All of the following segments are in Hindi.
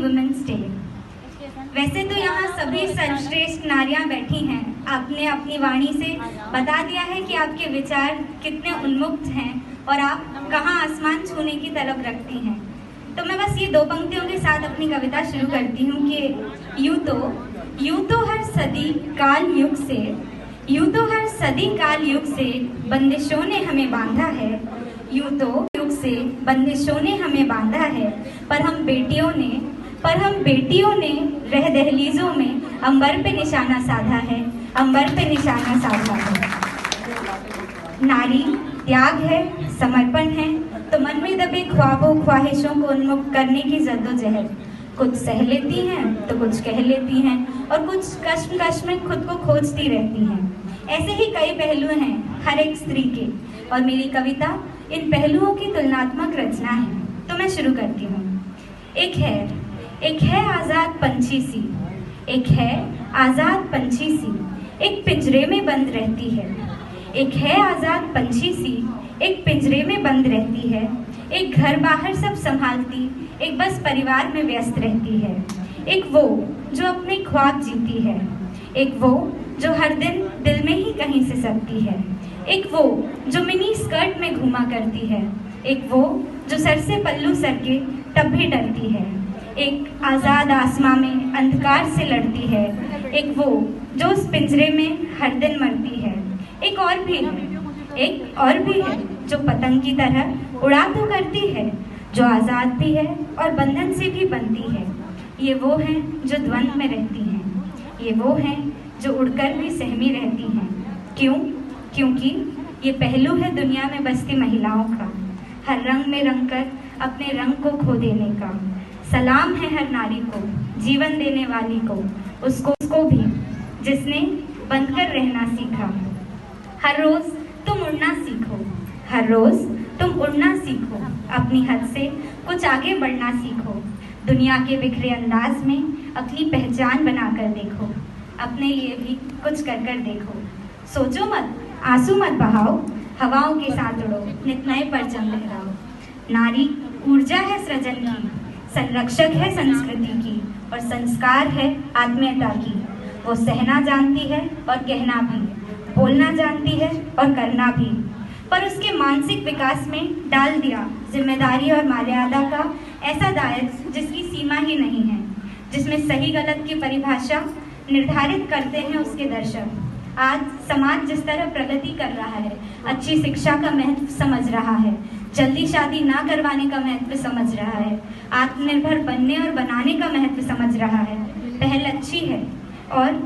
Women's day. वैसे तो यहाँ सभी सर्वश्रेष्ठ नारियां बैठी हैं। आपने अपनी वाणी से बता दिया है कि आपके विचार कितने उन्मुक्त हैं और आप कहाँ आसमान छूने की तलब रखती हैं। तो मैं बस ये दो पंक्तियों के साथ अपनी कविता शुरू करती हूँ कि यूं तो हर सदी काल युग से, यूं तो हर सदी काल युग से बंदिशों ने हमें बांधा है, यूं तो युग से बंदिशों ने हमें बांधा है, पर हम बेटियों ने रह दहलीजों में अंबर पे निशाना साधा है, अंबर पे निशाना साधा है। नारी त्याग है, समर्पण है, तो मन में दबे ख्वाबों ख्वाहिशों को उन्मुक्त करने की जद्दोजहद। कुछ सह लेती हैं तो कुछ कह लेती हैं और कुछ कश्मकश में खुद को खोजती रहती हैं। ऐसे ही कई पहलू हैं हर एक स्त्री के, और मेरी कविता इन पहलुओं की तुलनात्मक रचना है। तो मैं शुरू करती हूँ। एक है आज़ाद पंछी सी, एक है आज़ाद पंछी सी, एक पिंजरे में बंद रहती है। एक है आज़ाद पंछी सी, एक पिंजरे में बंद रहती है। एक घर बाहर सब संभालती, एक बस परिवार में व्यस्त रहती है। एक वो जो अपने ख्वाब जीती है, एक वो जो हर दिन दिल में ही कहीं से सकती है। एक वो जो मिनी स्कर्ट में घूमा करती है, एक वो जो सर से पल्लू सर के तब भी डरती है। एक आज़ाद आसमां में अंधकार से लड़ती है, एक वो जो उस पिंजरे में हर दिन मरती है। एक और भी है जो पतंग की तरह उड़ा तो करती है, जो आज़ाद भी है और बंधन से भी बनती है। ये वो हैं जो द्वंद्व में रहती हैं, ये वो हैं जो उड़कर भी सहमी रहती हैं। क्यों? क्योंकि ये पहलू है दुनिया में बसती महिलाओं का, हर रंग में रंग कर अपने रंग को खो देने का। सलाम है हर नारी को, जीवन देने वाली को, उसको भी जिसने बनकर रहना सीखा। हर रोज तुम उड़ना सीखो, हर रोज तुम उड़ना सीखो, अपनी हद से कुछ आगे बढ़ना सीखो। दुनिया के बिखरे अंदाज में अपनी पहचान बनाकर देखो, अपने लिए भी कुछ कर कर देखो। सोचो मत, आंसू मत बहाओ, हवाओं के साथ उड़ो, नित नए परचम लहराओ। नारी ऊर्जा है सृजन की, संरक्षक है संस्कृति की, और संस्कार है आत्मीयता की। वो सहना जानती है और कहना भी, बोलना जानती है और करना भी, पर उसके मानसिक विकास में डाल दिया जिम्मेदारी और मर्यादा का ऐसा दायरा जिसकी सीमा ही नहीं है, जिसमें सही गलत की परिभाषा निर्धारित करते हैं उसके दर्शक। आज समाज जिस तरह प्रगति कर रहा है, अच्छी शिक्षा का महत्व समझ रहा है, जल्दी शादी ना करवाने का महत्व समझ रहा है, आत्मनिर्भर बनने और बनाने का महत्व समझ रहा है। पहल अच्छी है और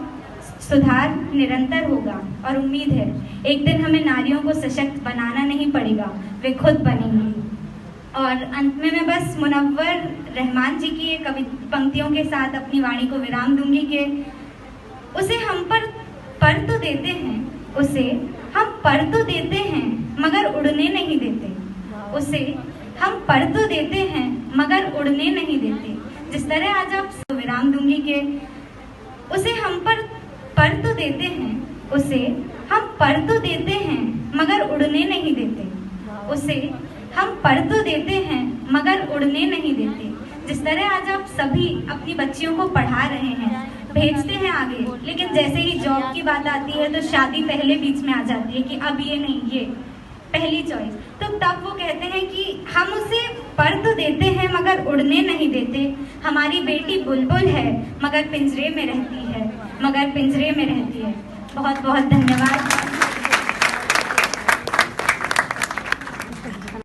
सुधार निरंतर होगा, और उम्मीद है एक दिन हमें नारियों को सशक्त बनाना नहीं पड़ेगा, वे खुद बनेंगी। और अंत में मैं बस मुनव्वर रहमान जी की एक पंक्तियों के साथ अपनी वाणी को विराम दूंगी कि उसे हम पर तो देते हैं, उसे हम पर तो देते हैं मगर उड़ने नहीं देते, उसे हम पर तो देते हैं मगर उड़ने नहीं देते। जिस तरह आज आप विराम दूंगी कि उसे हम पर तो देते हैं, उसे हम पर तो देते हैं मगर उड़ने नहीं देते, उसे हम पर तो देते हैं मगर उड़ने नहीं देते। जिस तरह आज आप सभी अपनी बच्चियों को पढ़ा रहे हैं, भेजते हैं आगे, लेकिन जैसे ही जॉब की बात आती है तो शादी पहले बीच में आ जाती है कि अब ये नहीं, ये पहली चॉइस। तो तब वो कहते हैं कि हम उसे पर तो देते हैं मगर उड़ने नहीं देते। हमारी बेटी बुलबुल है मगर पिंजरे में रहती है, मगर पिंजरे में रहती है। बहुत बहुत धन्यवाद।